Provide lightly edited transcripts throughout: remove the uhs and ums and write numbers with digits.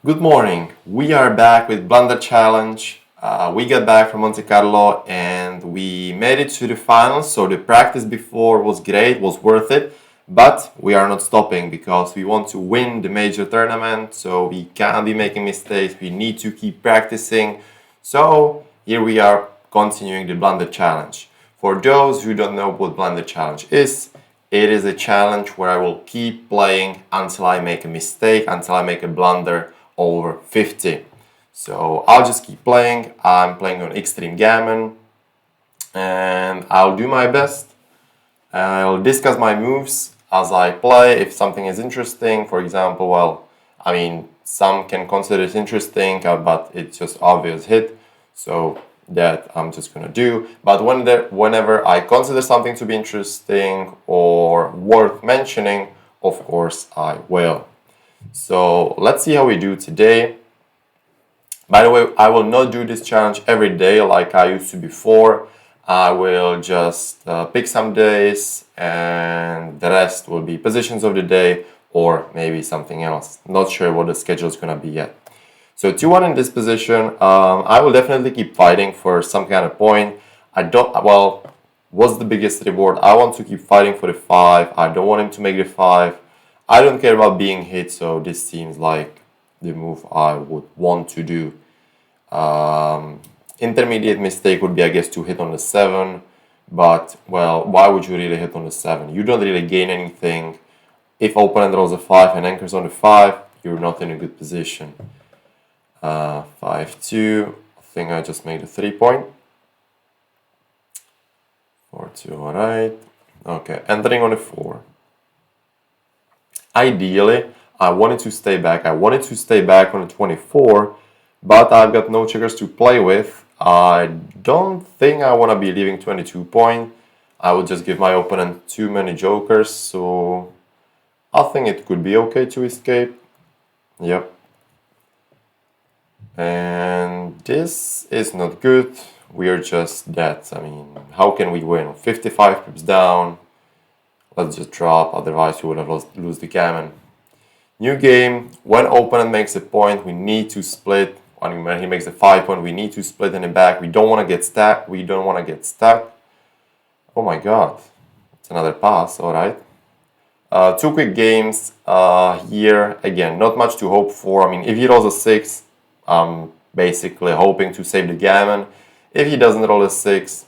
Good morning. We are back with Blunder Challenge. We got back from Monte Carlo and we made it to the finals. So the practice before was great, was worth it. But we are not stopping because we want to win the major tournament. So we can't be making mistakes. We need to keep practicing. So here we are continuing the Blunder Challenge. For those who don't know what Blunder Challenge is, it is a challenge where I will keep playing until I make a mistake, until I make a blunder over 50. So I'll just keep playing. I'm playing on Extreme Gammon and I'll do my best. I'll discuss my moves as I play. If something is interesting, for example, some can consider it interesting, but it's just obvious hit. So that I'm just gonna do. But whenever I consider something to be interesting or worth mentioning, of course I will. So let's see how we do today. By the way, I will not do this challenge every day like I used to before. I will just pick some days and the rest will be positions of the day or maybe something else. Not sure what the schedule is gonna be yet. So 2-1 in this position. I will definitely keep fighting for some kind of point. What's the biggest reward? I want to keep fighting for the 5. I don't want him to make the 5. I don't care about being hit, so this seems like the move I would want to do. Intermediate mistake would be, I guess, to hit on the 7. But, well, why would you really hit on the 7? You don't really gain anything. If opponent rolls a 5 and anchors on the 5, you're not in a good position. 5-2. I think I just made a 3-point. 4-2, alright. Okay, entering on a 4. Ideally, I wanted to stay back. I wanted to stay back on a 24, but I've got no checkers to play with. I don't think I want to be leaving 22 point. I would just give my opponent too many jokers, so I think it could be okay to escape. Yep. And this is not good. We are just dead. I mean, how can we win? 55 pips down. Let's just drop, otherwise we would have lose the gammon. New game. When opponent makes a point, we need to split. When he makes a 5 point, we need to split in the back. We don't want to get stuck. Oh my god. It's another pass, alright. 2 quick games here. Again, not much to hope for. I mean, if he rolls a 6, I'm basically hoping to save the gammon. If he doesn't roll a 6,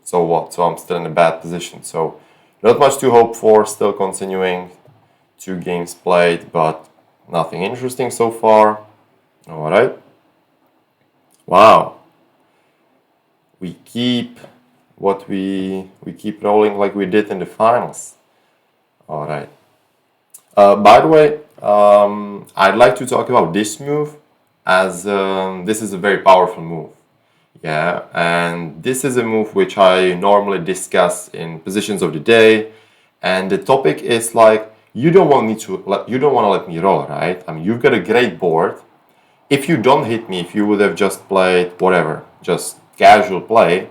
so what? So I'm still in a bad position. So not much to hope for. Still continuing. 2 games played, but nothing interesting so far. Alright. Wow. We keep rolling like we did in the finals. Alright. By the way, I'd like to talk about this move as this is a very powerful move. Yeah, and this is a move which I normally discuss in positions of the day, and the topic is like you don't want to let me roll, right? I mean, you've got a great board. If you don't hit me, if you would have just played whatever, just casual play,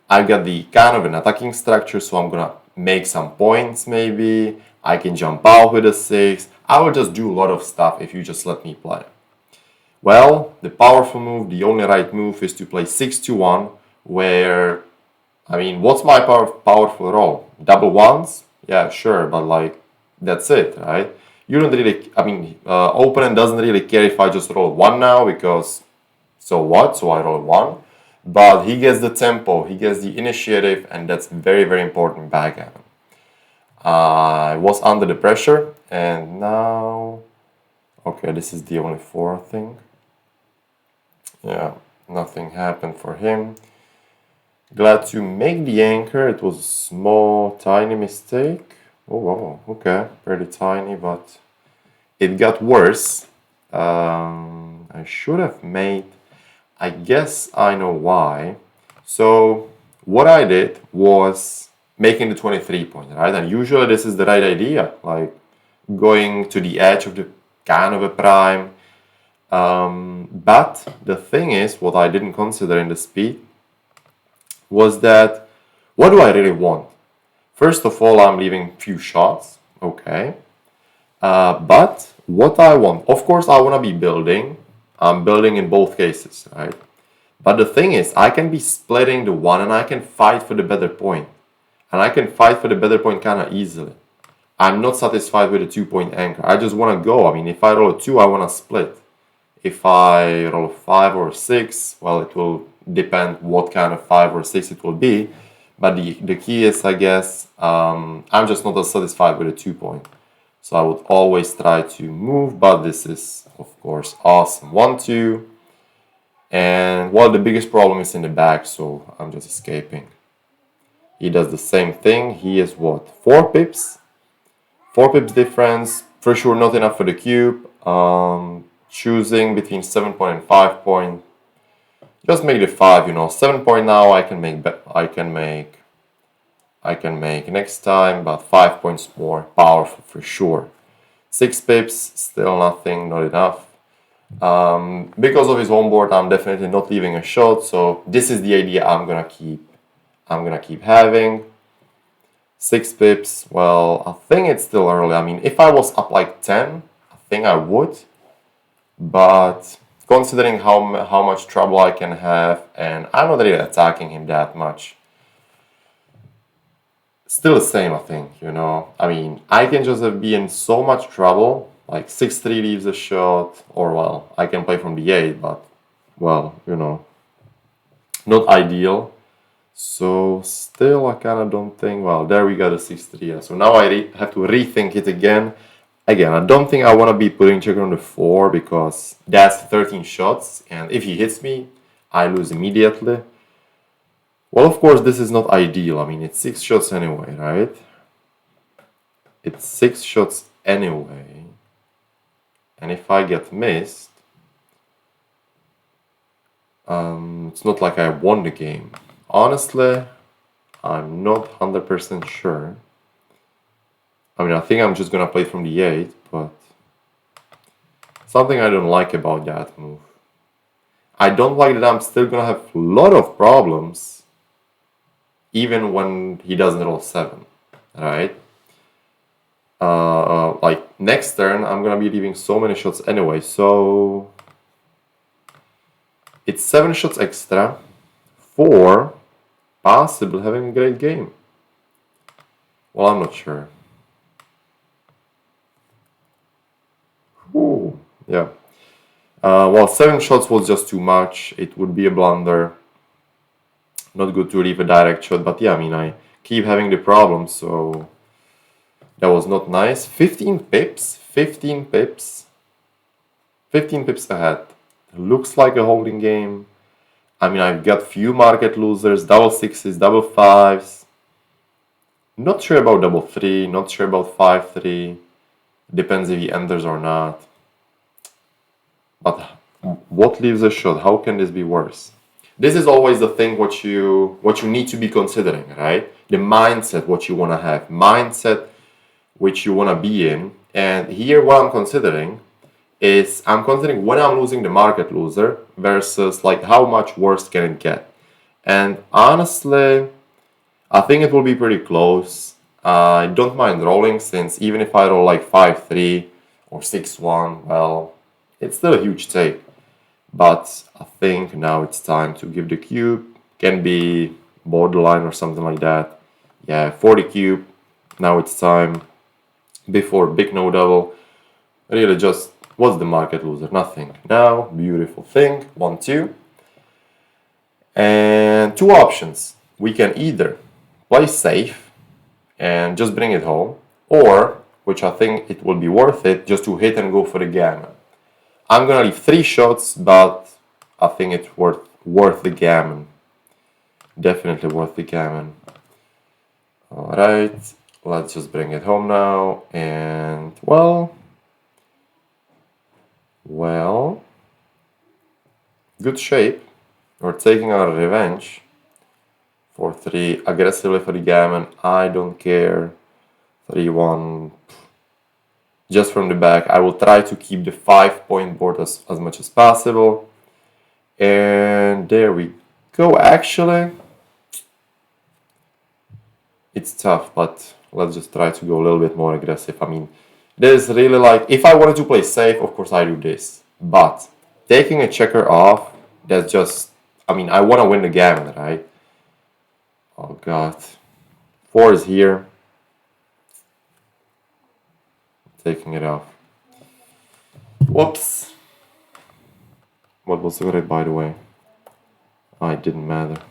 I've got the kind of an attacking structure, so I'm gonna make some points maybe. I can jump out with a 6. I will just do a lot of stuff if you just let me play. Well, the powerful move, the only right move is to play 6-1, where, I mean, what's my powerful roll? Double ones? Yeah, sure, but like, that's it, right? You don't really, opponent doesn't really care if I just roll 1 now, because, so what? So I roll 1. But he gets the tempo, he gets the initiative, and that's very, very important backgammon. I was under the pressure, and now, okay, this is the only 4 thing. Yeah, nothing happened for him. Glad to make the anchor. It was a small, tiny mistake. Oh, wow, okay, pretty tiny, but it got worse. I should have made, I guess I know why. So what I did was making the 23 point, right? And usually this is the right idea, like going to the edge of the kind of a prime. But the thing is, what I didn't consider in the speed was that, what do I really want? First of all, I'm leaving few shots, okay. But what I want, of course, I want to be building. I'm building in both cases, right? But the thing is, I can be splitting the one and I can fight for the better point. And I can fight for the better point kind of easily. I'm not satisfied with a 2-point anchor. I just want to go. I mean, if I roll a 2, I want to split. If I roll a 5 or a 6, well, it will depend what kind of 5 or 6 it will be. But the key is, I guess, I'm just not as satisfied with a 2-point. So I would always try to move, but this is, of course, awesome. 1, 2. And, well, the biggest problem is in the back, so I'm just escaping. He does the same thing. He is what? 4 pips? 4 pips difference. For sure, not enough for the cube. Choosing between 7 point and 5 point. Just make the 5, you know. 7 point now I can make next time, but 5 points more powerful for sure. 6 pips, still nothing, not enough. Because of his home board, I'm definitely not leaving a shot, so this is the idea I'm gonna keep having. 6 pips, well, I think it's still early. I mean, if I was up like 10, I think I would. But considering how much trouble I can have, and I'm not really attacking him that much, still the same, I think, you know. I mean, I can just be in so much trouble, like 6-3 leaves a shot, or well, I can play from the 8, but, well, you know, not ideal. So still, I kind of don't think, well, there we got a 6-3, yeah. So now I have to rethink it again. Again, I don't think I want to be putting checker on the 4 because that's 13 shots, and if he hits me, I lose immediately. Well, of course, this is not ideal. I mean, it's 6 shots anyway, right? It's 6 shots anyway. And if I get missed, it's not like I won the game. Honestly, I'm not 100% sure. I mean, I think I'm just gonna play from the 8, but something I don't like about that move. I don't like that I'm still gonna have a lot of problems even when he doesn't roll 7, right? Like next turn, I'm gonna be leaving so many shots anyway, so it's 7 shots extra for possibly having a great game. Well, I'm not sure. Ooh, yeah. Well, 7 shots was just too much. It would be a blunder. Not good to leave a direct shot, but yeah, I mean, I keep having the problem, so that was not nice. 15 pips, 15 pips. 15 pips ahead. Looks like a holding game. I mean, I've got few market losers, double 6s, double 5s. Not sure about double 3, not sure about 5-3. Depends if he enters or not. But what leaves a shot? How can this be worse? This is always the thing what you need to be considering, right? The mindset what you want to have, mindset which you want to be in. And here what I'm considering is I'm considering when I'm losing the market loser versus like how much worse can it get. And honestly, I think it will be pretty close. I don't mind rolling since even if I roll like 5-3 or 6-1, well, it's still a huge take. But I think now it's time to give the cube. Can be borderline or something like that. Yeah, 40 cube. Now it's time. Before big no double. Really just, what's the market loser? Nothing. Now, beautiful thing. 1-2. And 2 options. We can either play safe and just bring it home. Or, which I think it will be worth it, just to hit and go for the gammon. I'm gonna leave 3 shots, but I think it's worth the gammon. Definitely worth the gammon. Alright, let's just bring it home now. And well, good shape. We're taking our revenge. 4-3, aggressively for the gammon. I don't care. 3-1. Just from the back, I will try to keep the 5-point board as much as possible. And there we go. Actually, it's tough, but let's just try to go a little bit more aggressive. I mean, This is really like, if I wanted to play safe, of course I do this. But taking a checker off, that's just, I mean, I want to win the gammon, right? Oh God. 4 is here. Taking it off. Whoops. What was the red, by the way? Oh, it didn't matter.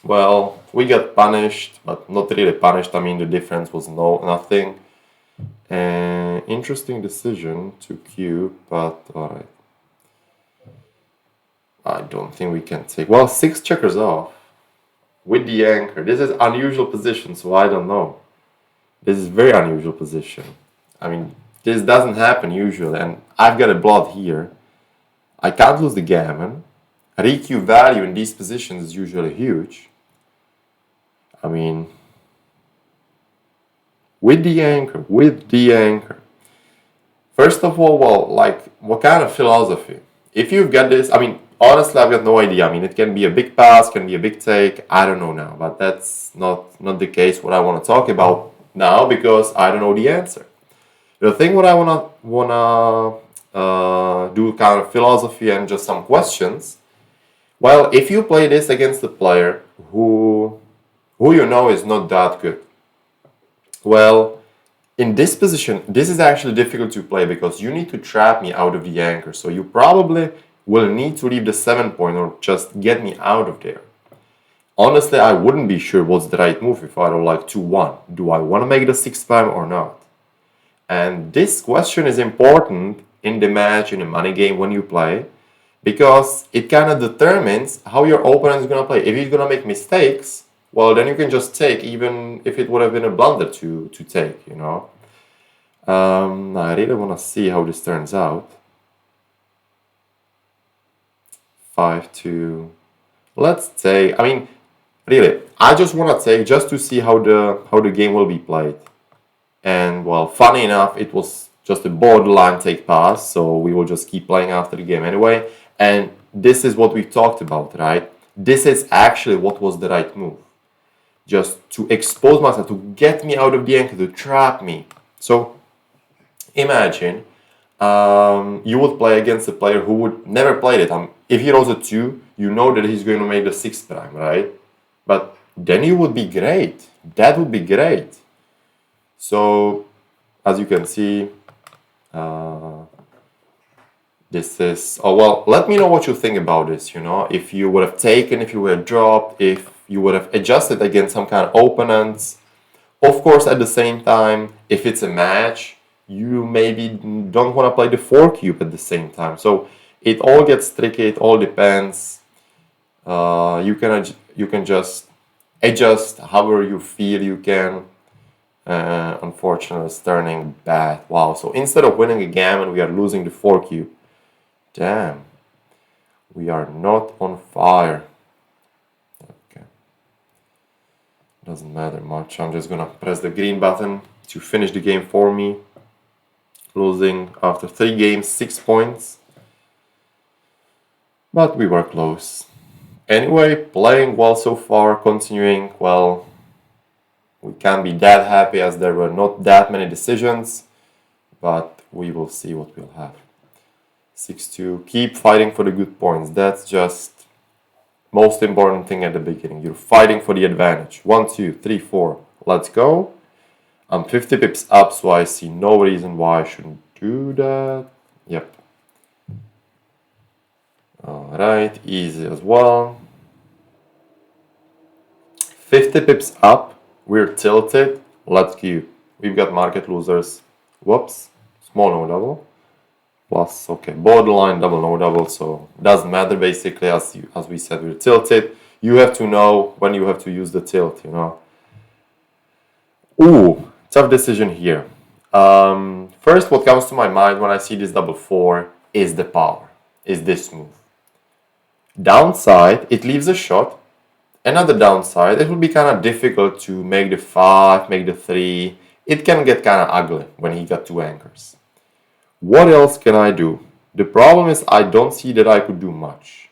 Well, we got punished, but not really punished. I mean, the difference was nothing. Interesting decision to cube, but alright. I don't think we can take... Well, 6 checkers off with the anchor. This is unusual position, so I don't know. This is very unusual position. I mean, this doesn't happen usually, and I've got a blood here. I can't lose the gammon. REQ value in these positions is usually huge. I mean, with the anchor. First of all, well, like, what kind of philosophy? If you've got this, I mean, honestly, I've got no idea. I mean, it can be a big pass, can be a big take. I don't know now, but that's not the case. What I want to talk about now, because I don't know the answer. The thing what I wanna do kind of philosophy and just some questions. Well, if you play this against a player who you know is not that good, well, in this position, this is actually difficult to play because you need to trap me out of the anchor. So you probably will need to leave the 7 point or just get me out of there. Honestly, I wouldn't be sure what's the right move if I were like 2-1. Do I want to make the 6 prime or not? And this question is important in the match, in a money game when you play, because it kind of determines how your opponent is going to play. If he's going to make mistakes, well, then you can just take, even if it would have been a blunder to take, you know. I really want to see how this turns out. 5-2. Let's take, I mean, really, I just want to take just to see how the game will be played. And, well, funny enough, it was just a borderline take pass, so we will just keep playing after the game anyway. And this is what we talked about, right? This is actually what was the right move. Just to expose myself, to get me out of the anchor, to trap me. So, imagine you would play against a player who would never play it. If he rolls a 2, you know that he's going to make the 6 prime, right? But then you would be great. That would be great. So, as you can see, this is... Oh, well, let me know what you think about this, you know. If you would have taken, if you would have dropped, if you would have adjusted against some kind of opponents. Of course, at the same time, if it's a match, you maybe don't want to play the 4 cube at the same time. So, it all gets tricky, it all depends. You can just adjust however you feel you can. Unfortunately, it's turning bad. Wow, so instead of winning a gammon, we are losing the 4 cube. Damn. We are not on fire. Okay. Doesn't matter much. I'm just gonna press the green button to finish the game for me. Losing after 3 games, 6 points. But we were close. Anyway, playing well so far, continuing well. We can't be that happy as there were not that many decisions, but we will see what we'll have. 6-2. Keep fighting for the good points. That's just most important thing at the beginning. You're fighting for the advantage. 1, 2, 3, 4. Let's go. I'm 50 pips up, so I see no reason why I shouldn't do that. Yep. Alright, easy as well. 50 pips up. We're tilted. Let's cube. We've got market losers. Whoops. Small no double. Plus, okay, borderline double no double. So doesn't matter basically. As we said, we're tilted. You have to know when you have to use the tilt. You know. Ooh, tough decision here. First, what comes to my mind when I see this double 4 is the power. Is this move. Downside, it leaves a shot. Another downside, it will be kind of difficult to make the 5, make the 3. It can get kind of ugly when he got 2 anchors. What else can I do? The problem is I don't see that I could do much.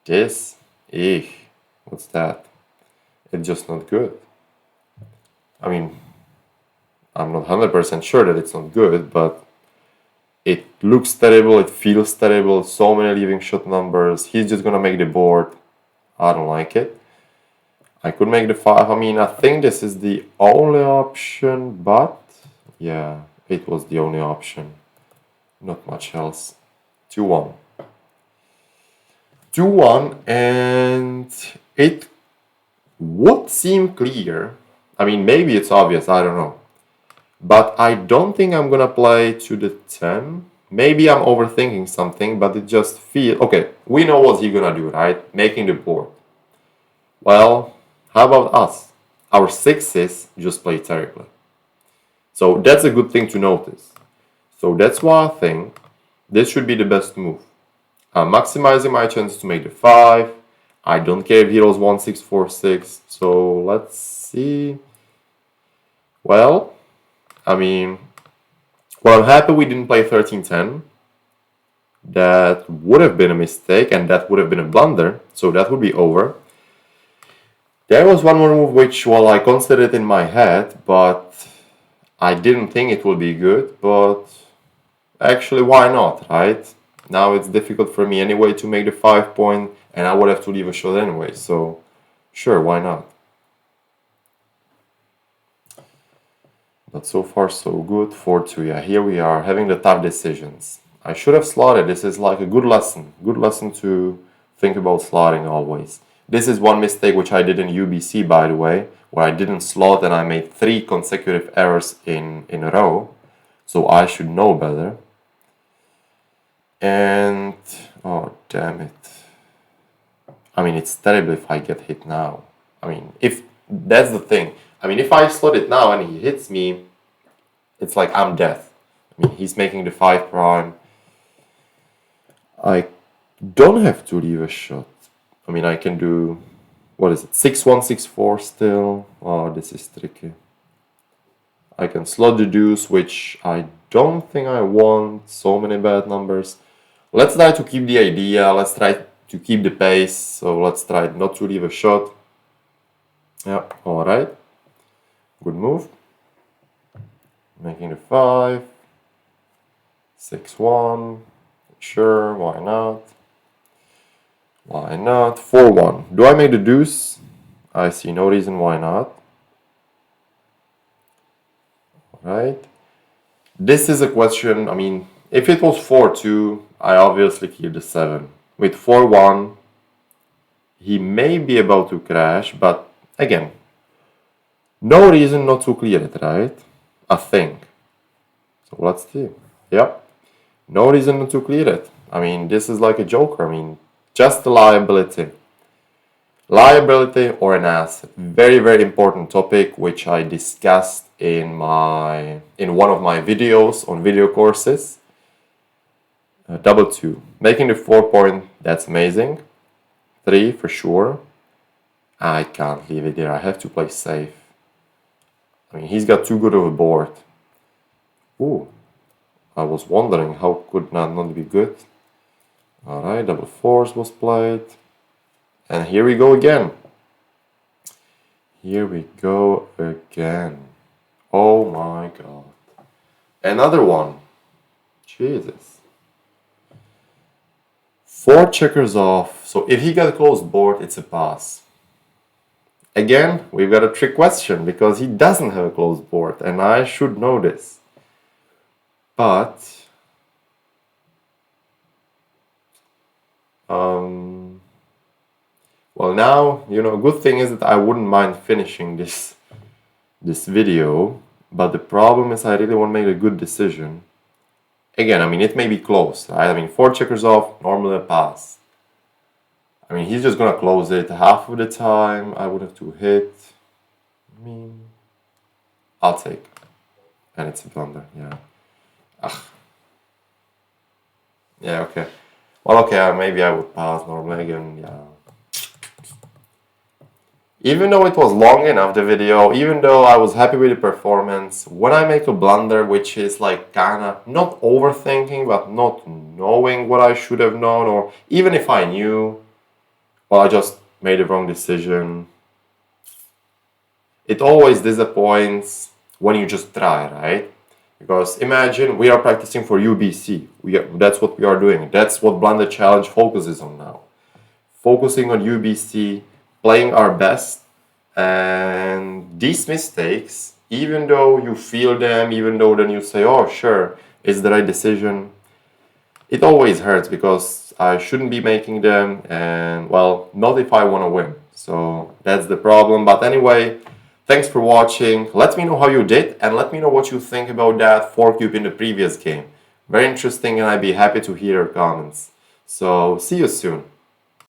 This, what's that? It's just not good. I mean, I'm not 100% sure that it's not good, but it looks terrible, it feels terrible, so many leaving shot numbers. He's just gonna make the board. I don't like it. I could make the 5. I mean, I think this is the only option, but yeah, it was the only option. Not much else. 2-1. 2-1, and it would seem clear. I mean, maybe it's obvious, I don't know. But I don't think I'm gonna play to the 10. Maybe I'm overthinking something, but it just feels... Okay, we know what he's gonna do, right? Making the board. Well, how about us? Our 6s just play terribly. So that's a good thing to notice. So that's why I think this should be the best move. I'm maximizing my chances to make the 5. I don't care if he rolls 1, 6, 4, 6. So let's see. Well, I mean, I'm happy we didn't play 13-10. That would have been a mistake, and that would have been a blunder. So that would be over. There was one more move which, well, I considered in my head, but I didn't think it would be good. But actually, why not, right? Now it's difficult for me anyway to make the 5 point, and I would have to leave a shot anyway. So, sure, why not? But so far so good. 4-2. Yeah, here we are having the tough decisions. I should have slotted. This is like a good lesson. Good lesson to think about slotting always. This is one mistake which I did in UBC, by the way, where I didn't slot and I made 3 consecutive errors in a row. So I should know better. And oh, damn it. I mean, it's terrible if I get hit now. I mean, if that's the thing. I mean, if I slot it now and he hits me, it's like I'm dead. I mean, he's making the 5 prime. I don't have to leave a shot. I mean, I can do, what is it, 6-1, 6-4 still. Oh, this is tricky. I can slot the deuce, which I don't think I want. So many bad numbers. Let's try to keep the idea. Let's try to keep the pace. So let's try not to leave a shot. Yeah, all right. Good move. Making the 5. 6-1. Sure, why not? Why not? 4-1. Do I make the deuce? I see no reason why not. Right. This is a question, I mean, if it was 4-2, I obviously keep the 7. With 4-1, he may be about to crash, but again, no reason not to clear it, right? I think. So let's see. Yep. No reason not to clear it. I mean, this is like a joker. I mean, just a liability. Liability or an asset. Very, very important topic which I discussed in one of my videos on video courses. Double 2. Making the 4 point, that's amazing. 3 for sure. I can't leave it there. I have to play safe. I mean, he's got too good of a board. Ooh. I was wondering how could not be good. Alright, double 4s was played. And here we go again. Here we go again. Oh my god. Another one. Jesus. 4 checkers off. So if he got a closed board, it's a pass. Again, we've got a trick question because he doesn't have a closed board and I should know this. But well, now, you know, good thing is that I wouldn't mind finishing this video, but the problem is I really want to make a good decision. Again, I mean, it may be close, right? I mean, 4 checkers off, normally a pass. I mean, he's just gonna close it half of the time. I would have to hit. I mean, I'll take. And it's a blunder, yeah. Ugh. Yeah, okay. Well, okay, maybe I would pass normally again, yeah. Even though it was long enough, the video, even though I was happy with the performance, when I make a blunder, which is like kinda not overthinking, but not knowing what I should have known, or even if I knew, well, I just made the wrong decision. It always disappoints when you just try, right? Because imagine we are practicing for UBC. That's what we are doing. That's what Blunder Challenge focuses on now. Focusing on UBC, playing our best, and these mistakes, even though you feel them, even though then you say, oh, sure, it's the right decision, it always hurts because I shouldn't be making them, and well, not if I want to win. So that's the problem. But anyway, thanks for watching. Let me know how you did, and let me know what you think about that 4 cube in the previous game. Very interesting, and I'd be happy to hear your comments. So see you soon.